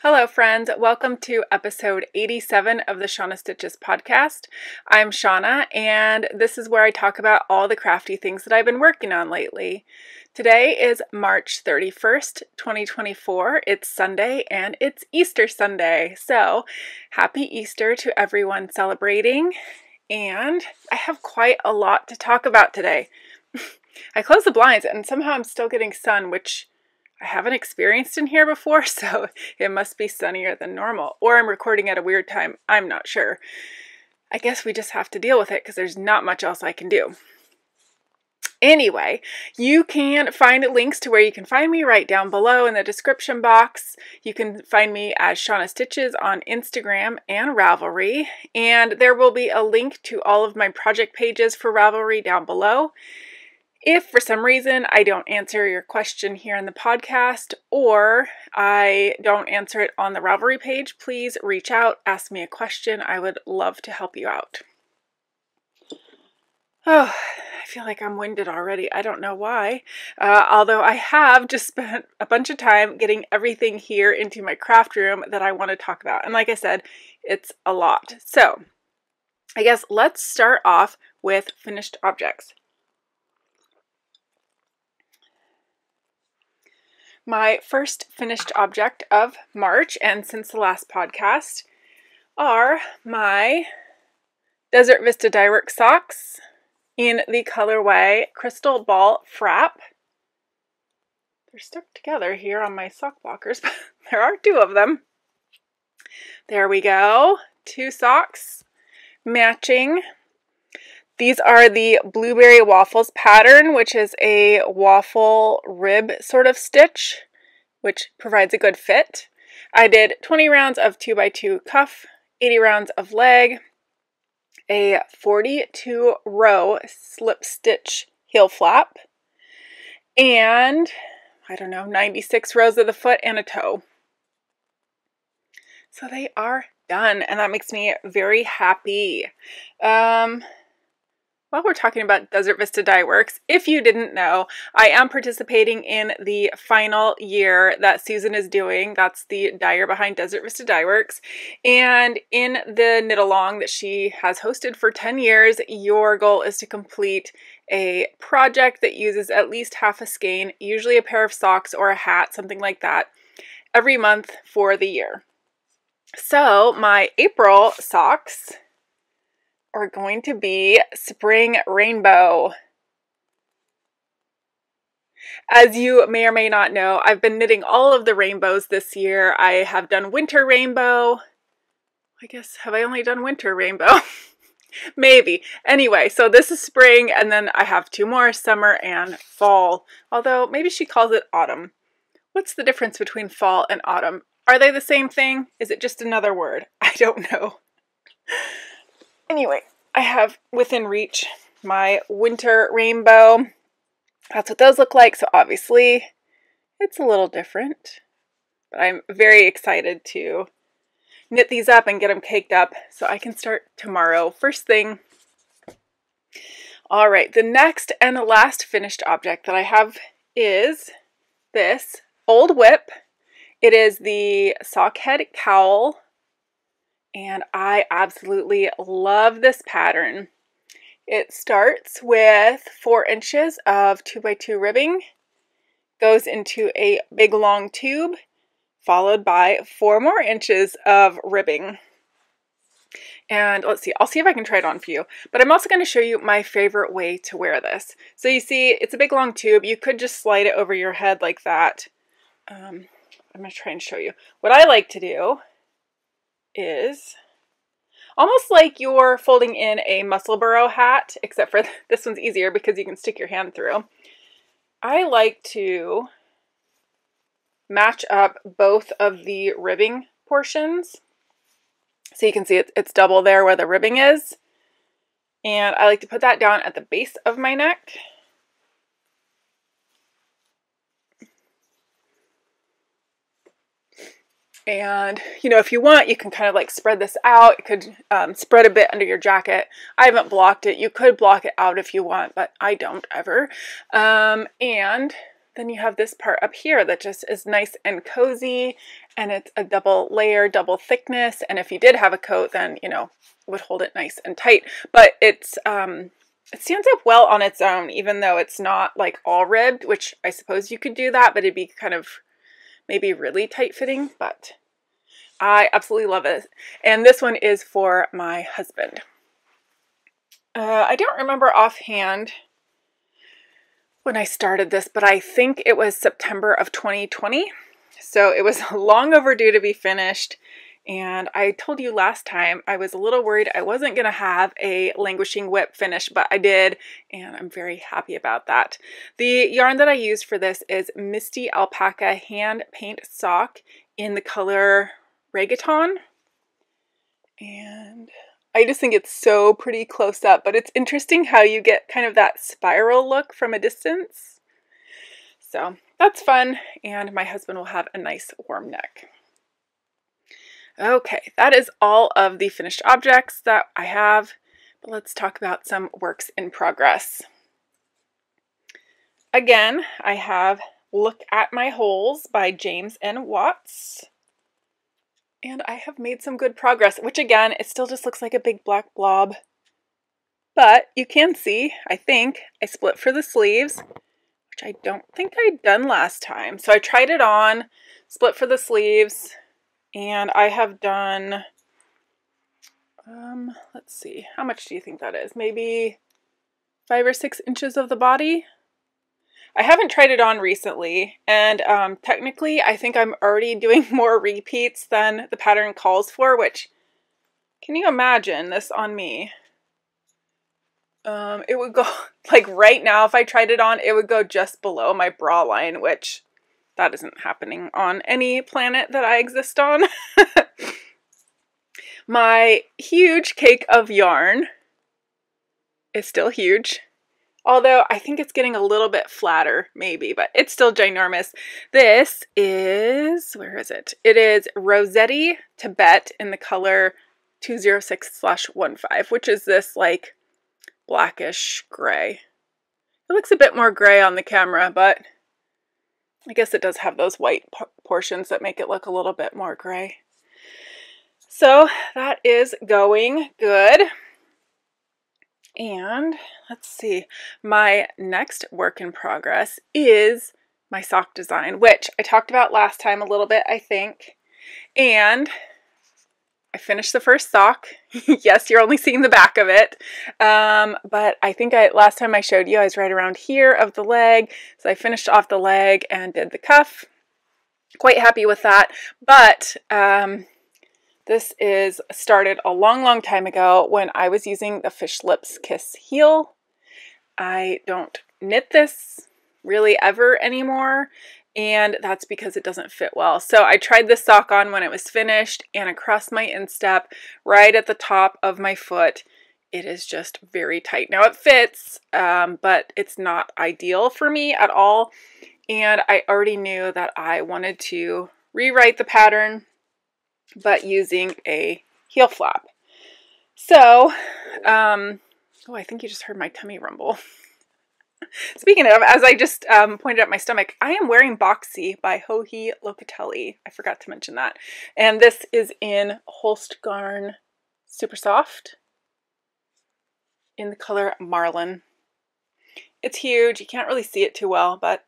Hello friends, welcome to episode 87 of the Shauna Stitches Podcast. I'm Shauna and this is where I talk about all the crafty things that I've been working on lately. Today is March 31st, 2024. It's Sunday and it's Easter Sunday. So happy Easter to everyone celebrating. And I have quite a lot to talk about today. I closed the blinds and somehow I'm still getting sun, which I haven't experienced in here before, so it must be sunnier than normal. Or I'm recording at a weird time. I'm not sure. I guess we just have to deal with it because there's not much else I can do. Anyway, you can find links to where you can find me right down below in the description box. You can find me as Shauna Stitches on Instagram and Ravelry. And there will be a link to all of my project pages for Ravelry down below. If for some reason I don't answer your question here in the podcast or I don't answer it on the Ravelry page, please reach out, ask me a question. I would love to help you out. Oh, I feel like I'm winded already. I don't know why. Although I have just spent a bunch of time getting everything here into my craft room that I want to talk about. And like I said, it's a lot. So I guess let's start off with finished objects. My first finished object of March, and since the last podcast, are my Desert Vista Dyeworks socks in the colorway Crystal Ball Frapp. They're stuck together here on my sock blockers, but there are two of them. There we go. Two socks matching. These are the Blueberry Waffles pattern, which is a waffle rib sort of stitch, which provides a good fit. I did 20 rounds of 2x2 cuff, 80 rounds of leg, a 42 row slip stitch heel flap, and I don't know, 96 rows of the foot and a toe. So they are done, and that makes me very happy. While we're talking about Desert Vista Dyeworks, if you didn't know, I am participating in the final year that Susan is doing. That's the dyer behind Desert Vista Dyeworks. And in the knit along that she has hosted for 10 years, your goal is to complete a project that uses at least half a skein, usually a pair of socks or a hat, something like that, every month for the year. So my April socks are going to be Spring Rainbow. As you may or may not know, I've been knitting all of the rainbows this year. I have done Winter Rainbow. I guess, have I only done Winter Rainbow? Maybe. Anyway, so this is spring, and then I have two more, summer and fall. Although, maybe she calls it autumn. What's the difference between fall and autumn? Are they the same thing? Is it just another word? I don't know. Anyway, I have within reach my Winter Rainbow. That's what those look like, so obviously it's a little different. But I'm very excited to knit these up and get them caked up so I can start tomorrow, first thing. Alright, the next and the last finished object that I have is this old whip. It is the Sockhead Cowl. And I absolutely love this pattern. It starts with 4 inches of 2x2 ribbing, goes into a big long tube, followed by 4 more inches of ribbing. And let's see, I'll see if I can try it on for you. But I'm also going to show you my favorite way to wear this. So you see, it's a big long tube. You could just slide it over your head like that. I'm going to try and show you. What I like to do is almost like you're folding in a muscle burrow hat, except for this one's easier because you can stick your hand through. I like to match up both of the ribbing portions. So you can see it's double there where the ribbing is. And I like to put that down at the base of my neck. And, you know, if you want, you can kind of like spread this out. You could spread a bit under your jacket. I haven't blocked it. You could block it out if you want, but I don't ever. And then you have this part up here that just is nice and cozy, and it's a double layer, double thickness, and if you did have a coat, then, you know, it would hold it nice and tight. But it's it stands up well on its own, even though it's not like all ribbed, which I suppose you could do that, but it'd be kind of maybe really tight fitting, but I absolutely love it. And this one is for my husband. I don't remember offhand when I started this, but I think it was September of 2020. So it was long overdue to be finished. And I told you last time I was a little worried I wasn't going to have a languishing whip finish, but I did, and I'm very happy about that. The yarn that I used for this is Misti Alpaca Hand Paint Sock in the color Reaggeton. And I just think it's so pretty close up, but it's interesting how you get kind of that spiral look from a distance. So that's fun, and my husband will have a nice warm neck. Okay, that is all of the finished objects that I have, but let's talk about some works in progress. Again, I have Look at My Holes by James N. Watts. And I have made some good progress, which again, it still just looks like a big black blob. But you can see, I think, I split for the sleeves, which I don't think I'd done last time. So I tried it on, split for the sleeves, and I have done, let's see, how much do you think that is? Maybe 5 or 6 inches of the body? I haven't tried it on recently, and technically I think I'm already doing more repeats than the pattern calls for, which, can you imagine this on me? It would go, like right now if I tried it on, it would go just below my bra line, which that isn't happening on any planet that I exist on. My huge cake of yarn is still huge. Although I think it's getting a little bit flatter, maybe, but it's still ginormous. This is, where is it? It is Rozetti Tibet in the color 206/15, which is this like blackish gray. It looks a bit more gray on the camera, but I guess it does have those white portions that make it look a little bit more gray. So that is going good. And let's see, my next work in progress is my sock design, which I talked about last time a little bit, I think. And I finished the first sock. Yes, you're only seeing the back of it. But I think last time I showed you, I was right around here of the leg. So I finished off the leg and did the cuff. Quite happy with that. But this is started a long time ago when I was using the Fish Lips Kiss heel. I don't knit this really ever anymore, and that's because it doesn't fit well. So I tried this sock on when it was finished, and across my instep, right at the top of my foot, it is just very tight. Now it fits, but it's not ideal for me at all, and I already knew that I wanted to rewrite the pattern, but using a heel flap. So, oh, I think you just heard my tummy rumble. Speaking of, as I just pointed at my stomach, I am wearing Boxy by Joji Locatelli. I forgot to mention that. And this is in Holst Garn Super Soft in the color Marlin. It's huge. You can't really see it too well, but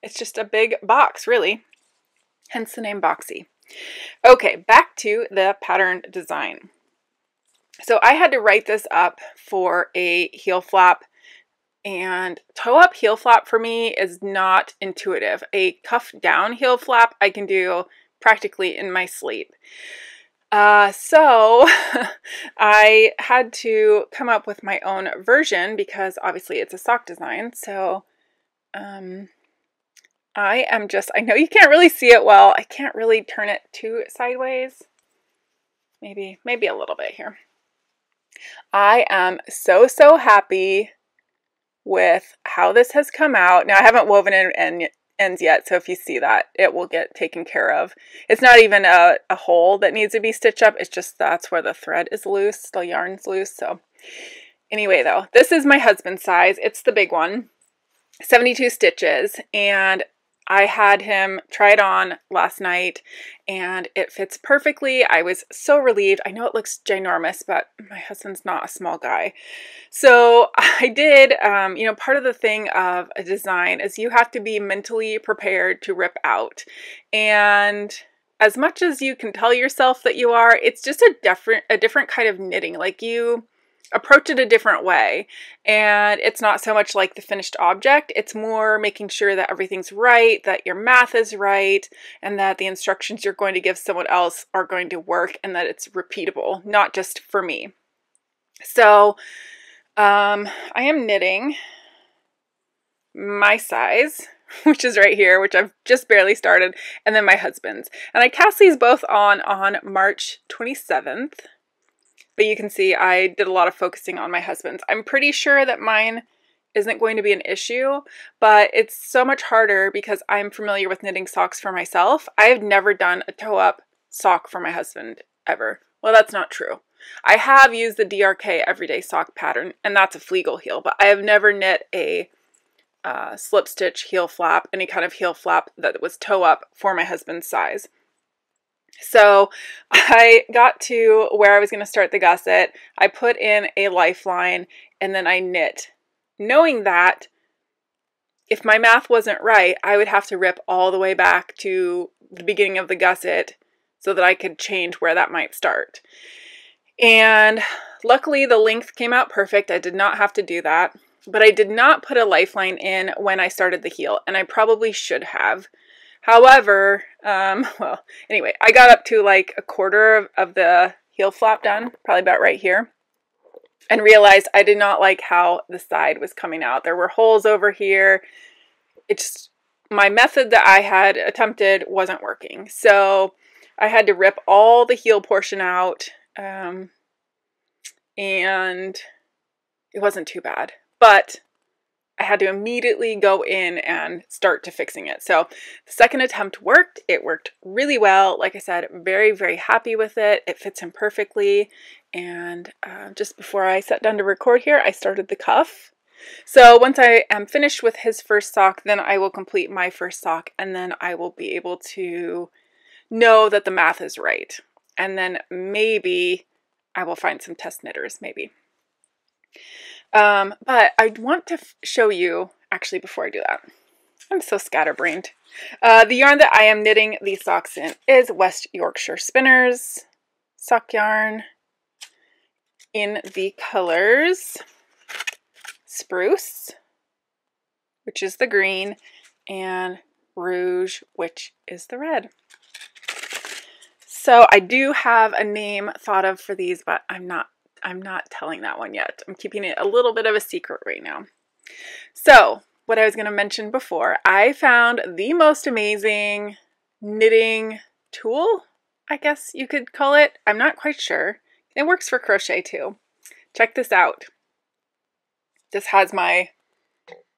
it's just a big box, really. Hence the name Boxy. Okay, back to the pattern design. So I had to write this up for a heel flap, and toe up heel flap for me is not intuitive. A cuff down heel flap I can do practically in my sleep. So I had to come up with my own version because obviously it's a sock design. So I know you can't really see it well. I can't really turn it too sideways. Maybe a little bit here. I am so happy with how this has come out. Now I haven't woven in ends yet, so if you see that, it will get taken care of. It's not even a hole that needs to be stitched up. It's just that's where the thread is loose, the yarn's loose. So anyway though, this is my husband's size. It's the big one. 72 stitches, and I had him try it on last night and it fits perfectly. I was so relieved. I know it looks ginormous, but my husband's not a small guy. So I did, you know, part of the thing of a design is you have to be mentally prepared to rip out. And as much as you can tell yourself that you are, it's just a different kind of knitting. Like, you approach it a different way, and it's not so much like the finished object. It's more making sure that everything's right, that your math is right, and that the instructions you're going to give someone else are going to work, and that it's repeatable, not just for me. So I am knitting my size, which is right here, which I've just barely started, and then my husband's. And I cast these both on March 27th. But you can see I did a lot of focusing on my husband's. I'm pretty sure that mine isn't going to be an issue, but it's so much harder because I'm familiar with knitting socks for myself. I have never done a toe-up sock for my husband, ever. Well, that's not true. I have used the DRK everyday sock pattern, and that's a Flegel heel, but I have never knit a slip stitch heel flap, any kind of heel flap that was toe-up for my husband's size. So I got to where I was going to start the gusset. I put in a lifeline and then I knit, knowing that if my math wasn't right, I would have to rip all the way back to the beginning of the gusset so that I could change where that might start. And luckily the length came out perfect. I did not have to do that, but I did not put a lifeline in when I started the heel, and I probably should have. However, well, anyway, I got up to like a quarter of the heel flap done, probably about right here, and realized I did not like how the side was coming out. There were holes over here. It's my method that I had attempted wasn't working. So I had to rip all the heel portion out, and it wasn't too bad, but I had to immediately go in and start to fixing it. So the second attempt worked. It worked really well. Like I said, very, very happy with it. It fits in perfectly. And just before I sat down to record here, I started the cuff. So once I am finished with his first sock, then I will complete my first sock, and then I will be able to know that the math is right. And then maybe I will find some test knitters, maybe. But I want to show you, actually, before I do that, I'm so scatterbrained. The yarn that I am knitting these socks in is West Yorkshire Spinners sock yarn in the colors Spruce, which is the green, and Rouge, which is the red. So I do have a name thought of for these, but I'm not telling that one yet. I'm keeping it a little bit of a secret right now. So what I was going to mention before, I found the most amazing knitting tool, I guess you could call it. I'm not quite sure. It works for crochet too. Check this out. This has my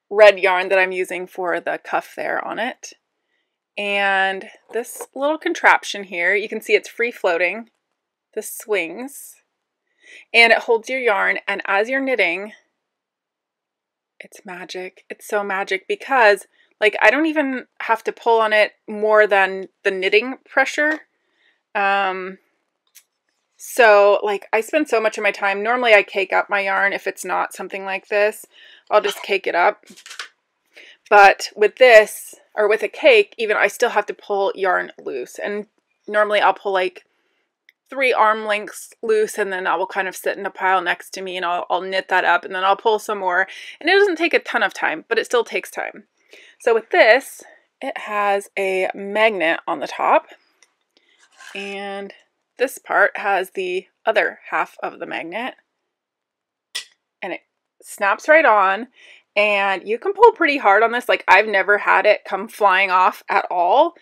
red yarn that I'm using for the cuff there on it. And this little contraption here, you can see it's free floating. This swings. And it holds your yarn, and as you're knitting, it's magic. It's so magic because, like, I don't even have to pull on it more than the knitting pressure. So, like, I spend so much of my time, normally I cake up my yarn. If it's not something like this, I'll just cake it up. But with this, or with a cake, even, I still have to pull yarn loose. And normally I'll pull, like, 3 arm lengths loose, and then I will kind of sit in a pile next to me, and I'll knit that up, and then I'll pull some more. And it doesn't take a ton of time, but it still takes time. So with this, it has a magnet on the top, and this part has the other half of the magnet, and it snaps right on. And you can pull pretty hard on this. Like, I've never had it come flying off at all.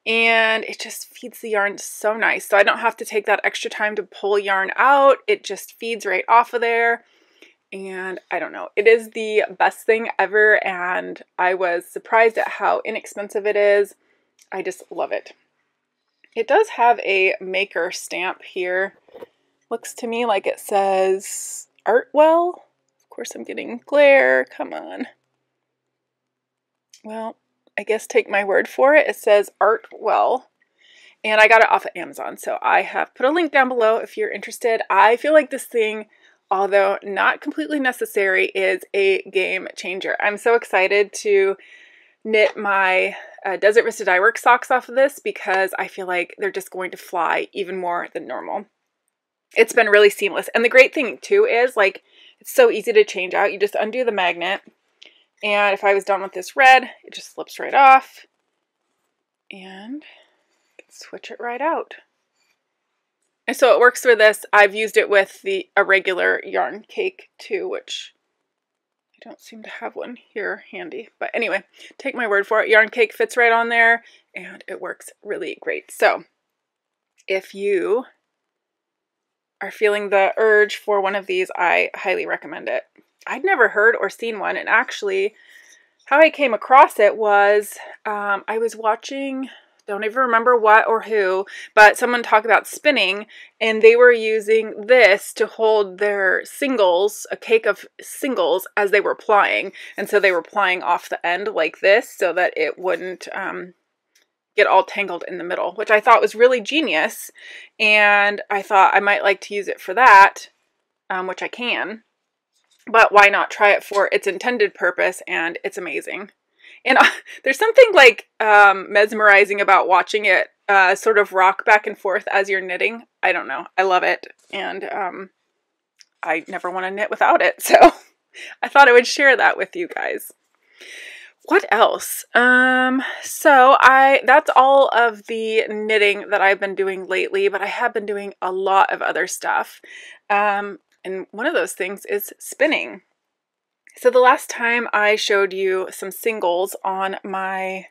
And it just feeds the yarn so nice. So I don't have to take that extra time to pull yarn out. It just feeds right off of there. And I don't know, it is the best thing ever. And I was surprised at how inexpensive it is. I just love it. It does have a maker stamp here. Looks to me like it says Artwell. Of course I'm getting glare, come on. well, I guess take my word for it. It says Art Well. And I got it off of Amazon. So I have put a link down below if you're interested. I feel like this thing, although not completely necessary, is a game changer. I'm so excited to knit my Desert Vista Dyeworks socks off of this because I feel like they're just going to fly even more than normal. It's been really seamless. And the great thing too is, like, it's so easy to change out. You just undo the magnet. And if I was done with this red, it just slips right off. And I can switch it right out. And so it works for this. I've used it with a regular yarn cake too, which I don't seem to have one here handy. But anyway, take my word for it. Yarn cake fits right on there and it works really great. So if you are feeling the urge for one of these, I highly recommend it. I'd never heard or seen one, and actually how I came across it was I was watching, don't even remember what or who, but someone talked about spinning, and they were using this to hold their singles, a cake of singles, as they were plying. And so they were plying off the end like this so that it wouldn't get all tangled in the middle, which I thought was really genius. And I thought I might like to use it for that, which I can. But why not try it for its intended purpose? And it's amazing. And there's something like mesmerizing about watching it sort of rock back and forth as you're knitting. I don't know. I love it. And I never want to knit without it. So I thought I would share that with you guys. What else? So that's all of the knitting that I've been doing lately, but I have been doing a lot of other stuff. And one of those things is spinning. So the last time I showed you some singles on my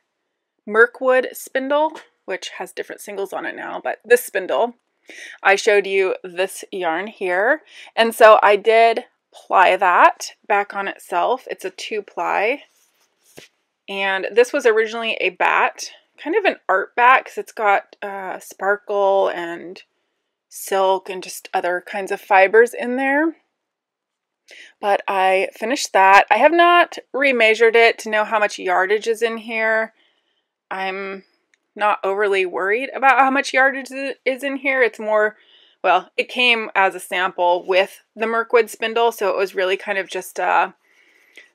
Mirkwood spindle, which has different singles on it now, but this spindle, I showed you this yarn here. And so I did ply that back on itself. It's a 2-ply. And this was originally a bat, kind of an art bat, because it's got sparkle and silk and just other kinds of fibers in there. But I finished that. I have not remeasured it to know how much yardage is in here. I'm not overly worried about how much yardage is in here. It's more, well, it came as a sample with the Mirkwood spindle, so it was really kind of just a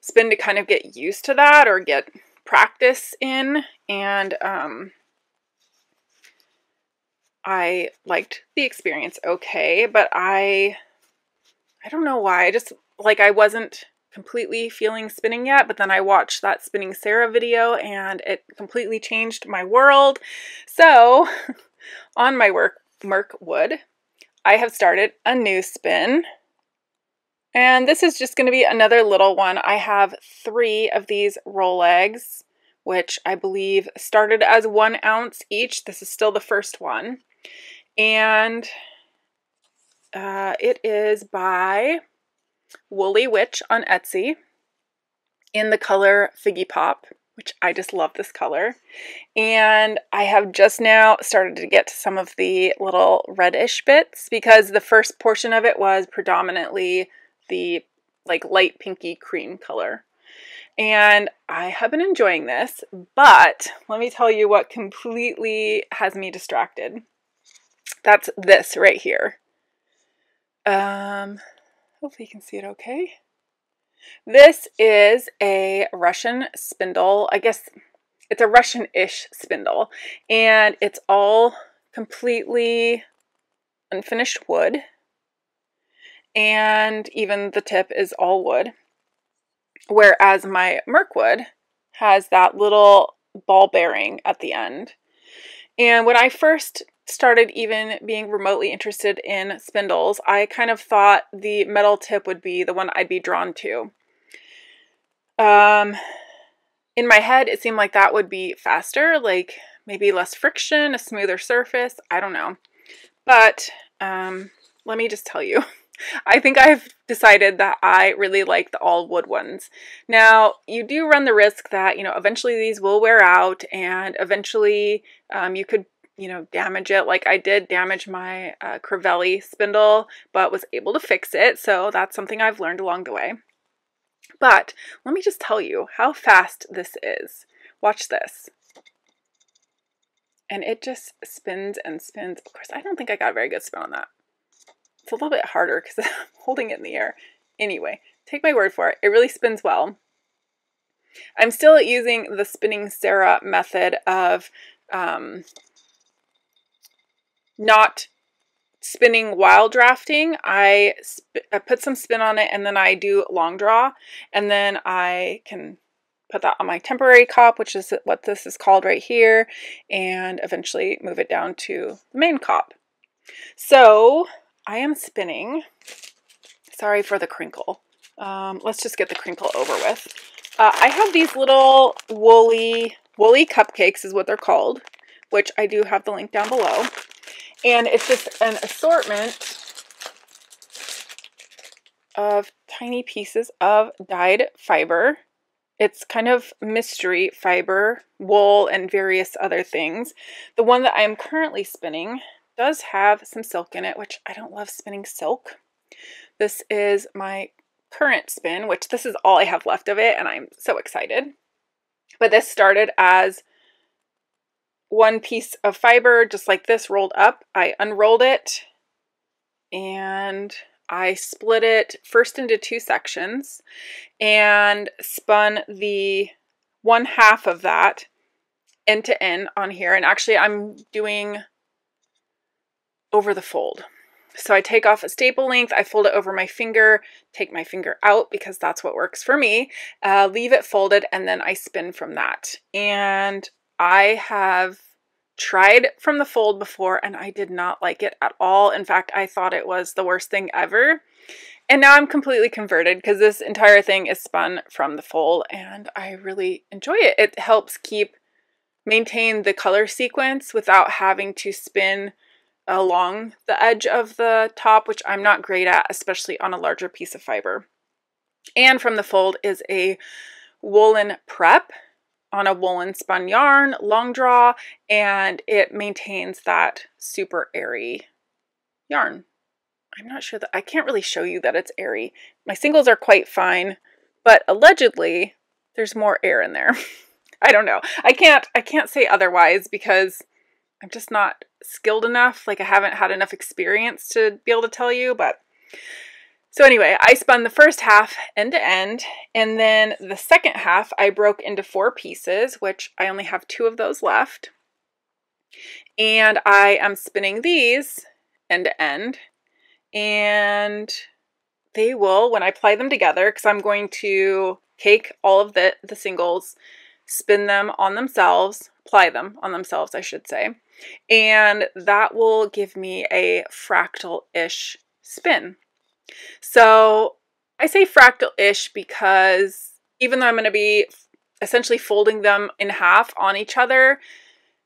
spin to kind of get used to that or get practice in. And I liked the experience okay, but I don't know why. I just, like, I wasn't completely feeling spinning yet, but then I watched that Spinning Sarah video and it completely changed my world. So on my Mirkwood, I have started a new spin. And this is just going to be another little one. I have 3 of these roll eggs, which I believe started as 1 ounce each. This is still the first one. And it is by Woolly Witch on Etsy in the color Figgy Pop, which I just love this color. And I have just now started to get to some of the little reddish bits because the first portion of it was predominantly the like light pinky cream color. And I have been enjoying this, but let me tell you what completely has me distracted. That's this right here. Hopefully you can see it okay. This is a Russian spindle. I guess it's a Russian-ish spindle. And it's all completely unfinished wood. And even the tip is all wood. Whereas my Mirkwood has that little ball bearing at the end. And when I first started even being remotely interested in spindles, I kind of thought the metal tip would be the one I'd be drawn to. In my head, it seemed like that would be faster, like maybe less friction, a smoother surface. I don't know. But let me just tell you, I think I've decided that I really like the all wood ones. Now, you do run the risk that, you know, eventually these will wear out and eventually you could, you know, damage it. Like I did damage my Crivelli spindle, but was able to fix it. So that's something I've learned along the way. But let me just tell you how fast this is. Watch this. And it just spins and spins. Of course, I don't think I got a very good spin on that. It's a little bit harder because I'm holding it in the air. Anyway, take my word for it. It really spins well. I'm still using the Spinning Sarah method of not spinning while drafting. I put some spin on it and then I do long draw, and then I can put that on my temporary cop, which is what this is called right here, and eventually move it down to the main cop. So I am spinning. Sorry for the crinkle. Let's just get the crinkle over with. I have these little woolly cupcakes is what they're called, which I do have the link down below. And it's just an assortment of tiny pieces of dyed fiber. It's kind of mystery fiber, wool, and various other things. The one that I am currently spinning does have some silk in it, which I don't love spinning silk. This is my current spin, which this is all I have left of it, and I'm so excited. But this started as one piece of fiber, just like this, rolled up. I unrolled it, and I split it first into 2 sections and spun the 1/2 of that end to end on here. And actually I'm doing over the fold. So I take off a staple length, I fold it over my finger, take my finger out because that's what works for me, leave it folded, and then I spin from that. And I have tried from the fold before and I did not like it at all. In fact, I thought it was the worst thing ever. And now I'm completely converted because this entire thing is spun from the fold and I really enjoy it. It helps maintain the color sequence without having to spin along the edge of the top, which I'm not great at, especially on a larger piece of fiber. And from the fold is a woolen prep on a woolen spun yarn, long draw, and it maintains that super airy yarn. I'm not sure that I can't really show you that it's airy. My singles are quite fine, but allegedly there's more air in there. I don't know. I can't say otherwise because I'm just not skilled enough. Like I haven't had enough experience to be able to tell you, but so anyway, I spun the first half end to end, and then the second half I broke into 4 pieces, which I only have 2 of those left. And I am spinning these end to end, and they will, when I apply them together, because I'm going to take all of the singles, spin them on themselves, apply them on themselves, I should say, and that will give me a fractal-ish spin. So I say fractal-ish because even though I'm going to be essentially folding them in half on each other,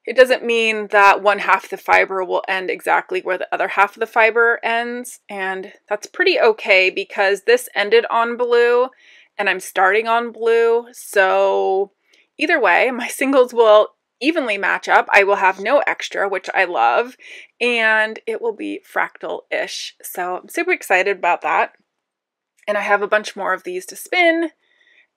it doesn't mean that 1/2 of the fiber will end exactly where the other half of the fiber ends. And that's pretty okay because this ended on blue and I'm starting on blue. So either way, my singles will evenly match up. I will have no extra, which I love, and it will be fractal-ish. So I'm super excited about that. And I have a bunch more of these to spin,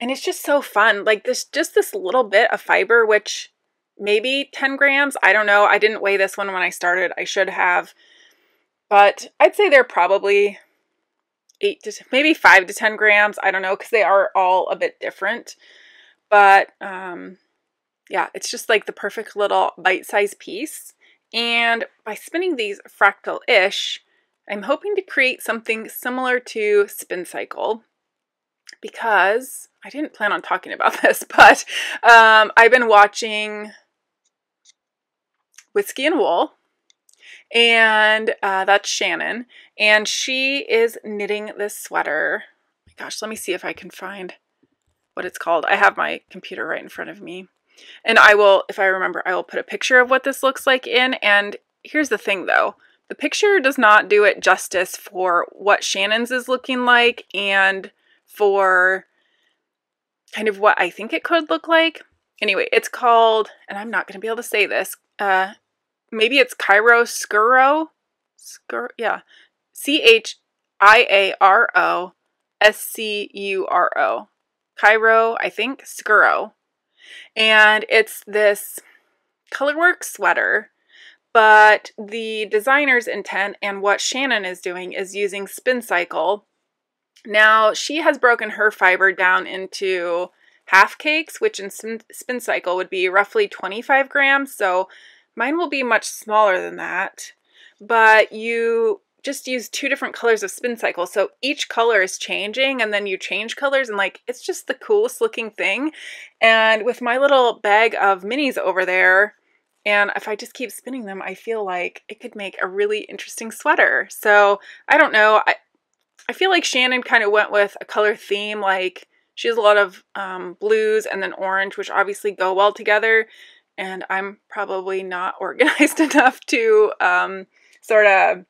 and it's just so fun. Like just this little bit of fiber, which maybe 10 grams. I don't know. I didn't weigh this one when I started. I should have, but I'd say they're probably maybe 5 to 10 grams. I don't know, because they are all a bit different. But yeah, it's just like the perfect little bite-sized piece. And by spinning these fractal-ish, I'm hoping to create something similar to Spin Cycle, because I didn't plan on talking about this, but I've been watching Whiskey and Wool, and that's Shannon, and she is knitting this sweater. Oh my gosh, let me see if I can find what it's called. I have my computer right in front of me. And I will, if I remember, I will put a picture of what this looks like in. And here's the thing though, the picture does not do it justice for what Shannon's is looking like and for kind of what I think it could look like. Anyway, it's called, and I'm not going to be able to say this, maybe it's Chiaroscuro, yeah, CHIAROSCURO. Cairo, I think, Scuro. And it's this colorwork sweater, but the designer's intent and what Shannon is doing is using Spin Cycle. Now, she has broken her fiber down into half cakes, which in Spin Cycle would be roughly 25 grams, so mine will be much smaller than that. But you just use 2 different colors of Spin Cycle, so each color is changing, and then you change colors, and like, it's just the coolest looking thing. And with my little bag of minis over there, and if I just keep spinning them, I feel like it could make a really interesting sweater. So I don't know, I feel like Shannon kind of went with a color theme, like she has a lot of blues and then orange, which obviously go well together, and I'm probably not organized enough to sort of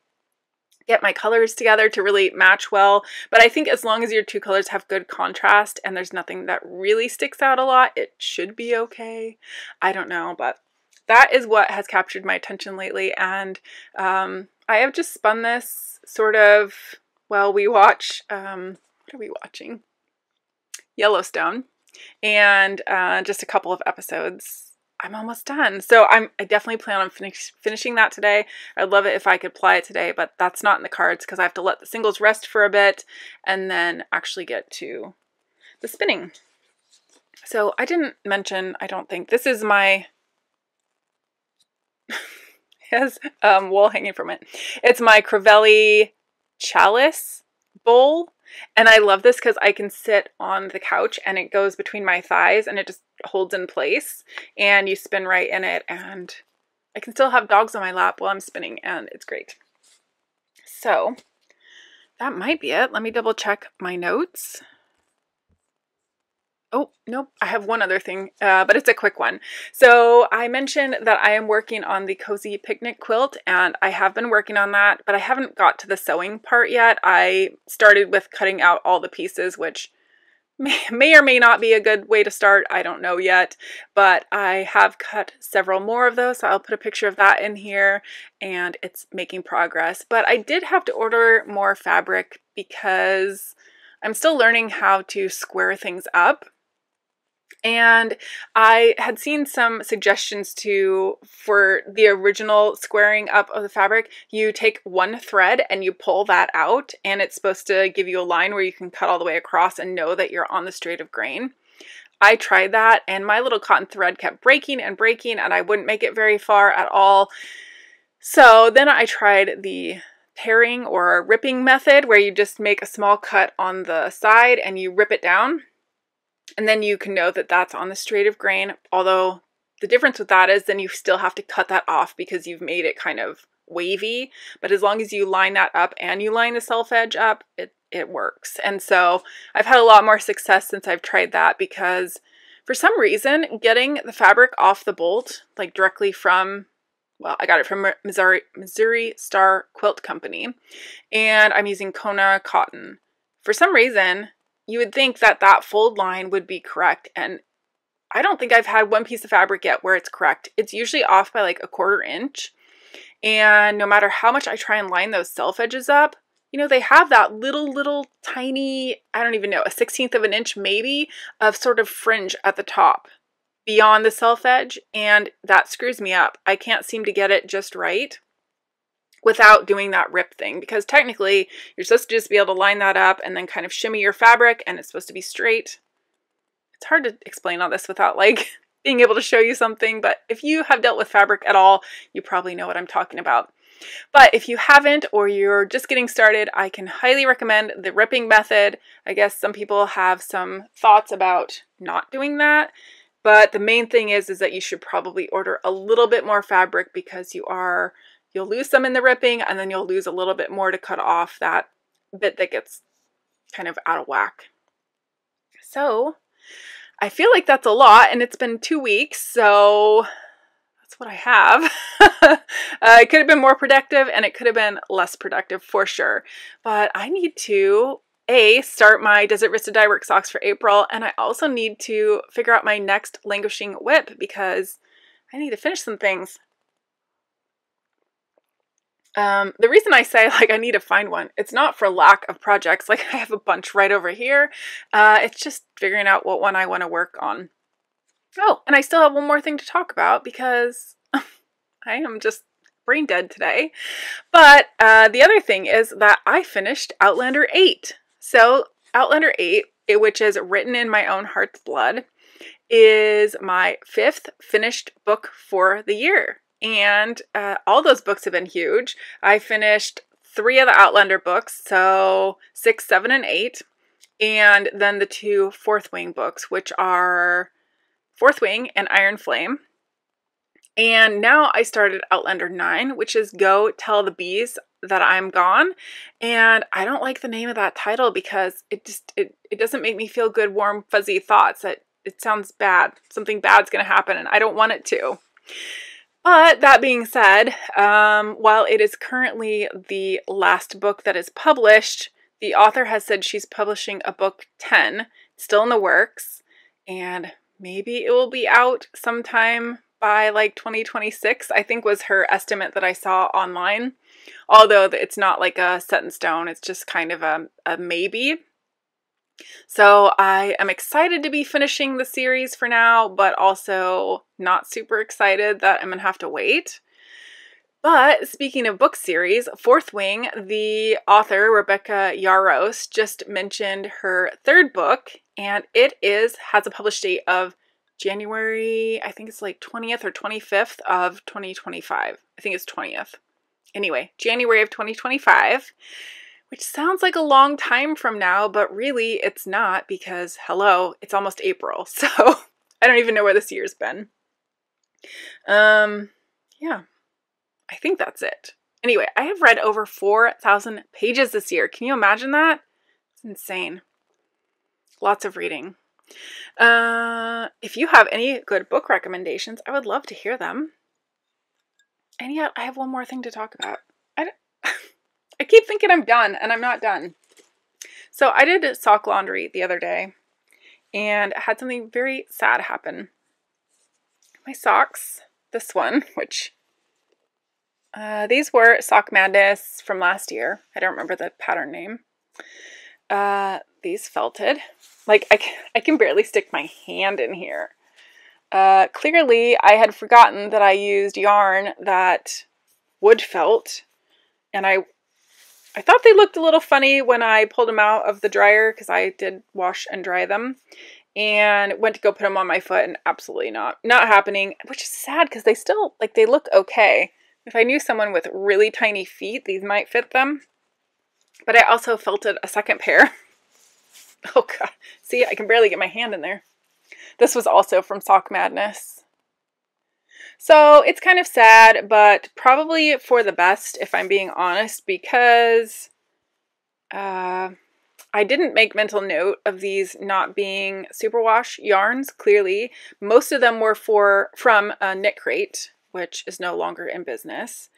get my colors together to really match well. But I think as long as your 2 colors have good contrast and there's nothing that really sticks out a lot, it should be okay. I don't know, but that is what has captured my attention lately, and I have just spun this sort of while we watch, what are we watching? Yellowstone, and just a couple of episodes. I'm almost done. So I definitely plan on finishing that today. I'd love it if I could apply it today, but that's not in the cards because I have to let the singles rest for a bit and then actually get to the spinning. So I didn't mention, I don't think, this is my, has wool hanging from it. It's my Crivelli Chalice bowl, and I love this because I can sit on the couch and it goes between my thighs and it just holds in place, and you spin right in it, and I can still have dogs on my lap while I'm spinning, and it's great. So that might be it. Let me double check my notes. Oh, nope, I have one other thing, but it's a quick one. So I mentioned that I am working on the Cozy Picnic quilt, and I have been working on that, but I haven't got to the sewing part yet. I started with cutting out all the pieces, which may or may not be a good way to start. I don't know yet, but I have cut several more of those, so I'll put a picture of that in here, and it's making progress. But I did have to order more fabric because I'm still learning how to square things up. And I had seen some suggestions for the original squaring up of the fabric. You take one thread and you pull that out, and it's supposed to give you a line where you can cut all the way across and know that you're on the straight of grain. I tried that, and my little cotton thread kept breaking and breaking, and I wouldn't make it very far at all. So then I tried the tearing or ripping method, where you just make a small cut on the side and you rip it down. And then you can know that that's on the straight of grain, although the difference with that is then you still have to cut that off because you've made it kind of wavy. But as long as you line that up and you line the self edge up, it works. And so I've had a lot more success since I've tried that, because for some reason getting the fabric off the bolt, like directly from, well, I got it from Missouri Star Quilt Company, and I'm using Kona cotton. For some reason, you would think that that fold line would be correct, and I don't think I've had one piece of fabric yet where it's correct. It's usually off by like 1/4 inch, and no matter how much I try and line those self edges up, you know, they have that little tiny, I don't even know, a 1/16 of an inch maybe, of sort of fringe at the top beyond the self edge, and that screws me up. I can't seem to get it just right without doing that rip thing, because technically you're supposed to just be able to line that up and then kind of shimmy your fabric, and it's supposed to be straight. It's hard to explain all this without like being able to show you something, but if you have dealt with fabric at all, you probably know what I'm talking about. But if you haven't, or you're just getting started, I can highly recommend the ripping method. I guess some people have some thoughts about not doing that, but the main thing is that you should probably order a little bit more fabric, because you'll lose some in the ripping, and then you'll lose a little bit more to cut off that bit that gets kind of out of whack. So I feel like that's a lot, and it's been 2 weeks, so that's what I have. It could have been more productive, and it could have been less productive for sure. But I need to, start my Desert Vista Dyeworks socks for April, and I also need to figure out my next languishing whip, because I need to finish some things. The reason I say like I need to find one, it's not for lack of projects. Like I have a bunch right over here. It's just figuring out what one I want to work on. Oh, and I still have one more thing to talk about because I am just brain dead today. But the other thing is that I finished Outlander 8. So Outlander 8, which is written in my own heart's blood, is my 5th finished book for the year. And all those books have been huge. I finished 3 of the Outlander books, so 6, 7, and 8. And then the 2 Fourth Wing books, which are Fourth Wing and Iron Flame. And now I started Outlander 9, which is Go Tell the Bees That I'm Gone. And I don't like the name of that title because it doesn't make me feel good, warm, fuzzy thoughts. It sounds bad. Something bad's going to happen and I don't want it to. But that being said, while it is currently the last book that is published, the author has said she's publishing a book 10, still in the works, and maybe it will be out sometime by like 2026, I think was her estimate that I saw online. Although it's not like a set in stone, it's just kind of a maybe. So I am excited to be finishing the series for now, but also not super excited that I'm going to have to wait. But speaking of book series, Fourth Wing, the author, Rebecca Yarros, just mentioned her 3rd book, and it has a published date of January, I think it's like 20th or 25th of 2025. I think it's 20th. Anyway, January of 2025. Which sounds like a long time from now, but really it's not because, hello, it's almost April. So I don't even know where this year's been. Yeah, I think that's it. Anyway, I have read over 4,000 pages this year. Can you imagine that? It's insane. Lots of reading. If you have any good book recommendations, I would love to hear them. And yet I have one more thing to talk about. I keep thinking I'm done, and I'm not done. So I did sock laundry the other day, and had something very sad happen. My socks, this one, which, these were Sock Madness from last year. I don't remember the pattern name. These felted. Like, I can barely stick my hand in here. Clearly, I had forgotten that I used yarn that wood felt, and I thought they looked a little funny when I pulled them out of the dryer because I did wash and dry them, and went to go put them on my foot and absolutely not happening, which is sad because they still, like, they look okay. If I knew someone with really tiny feet, these might fit them. But I also felted a second pair. Oh god, see, I can barely get my hand in there. This was also from Sock Madness. So it's kind of sad, but probably for the best, if I'm being honest, because I didn't make mental note of these not being superwash yarns, clearly. Most of them were from Knit Crate, which is no longer in business.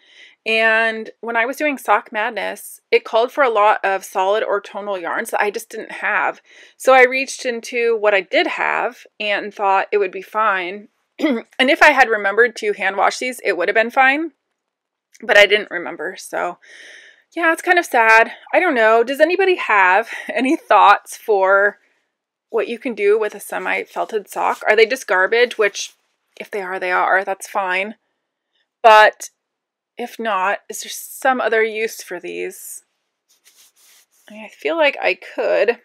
And when I was doing Sock Madness, it called for a lot of solid or tonal yarns that I just didn't have. So I reached into what I did have and thought it would be fine. And if I had remembered to hand wash these, it would have been fine. But I didn't remember, so yeah, it's kind of sad. I don't know. Does anybody have any thoughts for what you can do with a semi-felted sock? Are they just garbage? Which, if they are, they are. That's fine. But if not, is there some other use for these? I feel like I could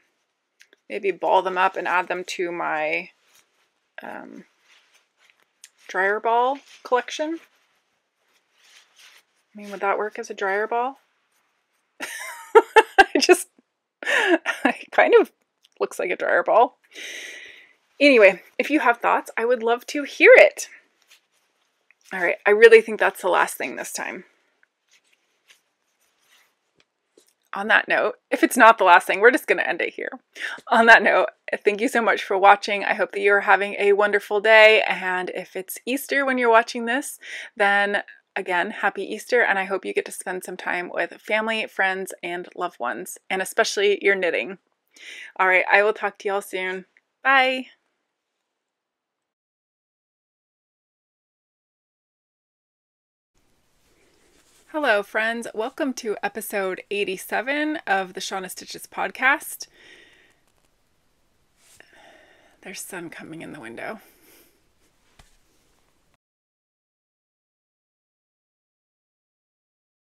maybe ball them up and add them to my dryer ball collection. I mean, would that work as a dryer ball? It kind of looks like a dryer ball. Anyway, if you have thoughts, I would love to hear it. All right, I really think that's the last thing this time. On that note, if it's not the last thing, we're just going to end it here. On that note, thank you so much for watching. I hope that you're having a wonderful day. And if it's Easter when you're watching this, then again, happy Easter. And I hope you get to spend some time with family, friends, and loved ones, and especially your knitting. All right, I will talk to y'all soon. Bye. Hello, friends. Welcome to episode 87 of the Shauna Stitches Podcast. There's sun coming in the window.